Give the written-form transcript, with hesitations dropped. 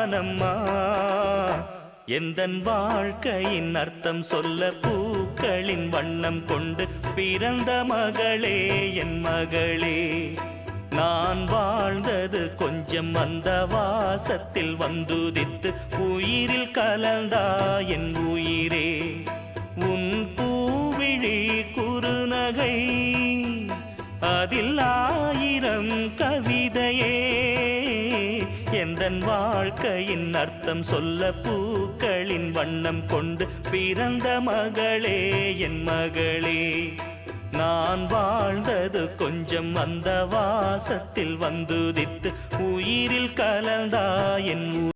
தானம்மா எந்தன் வாழ்க்கையின் அர்த்தம் சொல்ல பூக்களின் வண்ணம் கொண்டு பிறந்த மகளே என் மகளே நான் வாழ்ந்தது கொஞ்சம் அந்த வாசத்தில் வந்துதித்து உயிரில் கலந்தா என் உயிரே உன் பூவிழி குறுநகை அதில் ஆயிரம் கவிதையே எந்தன் வாழ்க்கையின் அர்த்தம் சொல்ல பூக்களின் வண்ணம் கொண்டு பிறந்த மகளே என் மகளே நான் வாழ்ந்தது கொஞ்சம் அந்த வாசத்தில் வந்துதித்து உயிரில் கலந்தா என்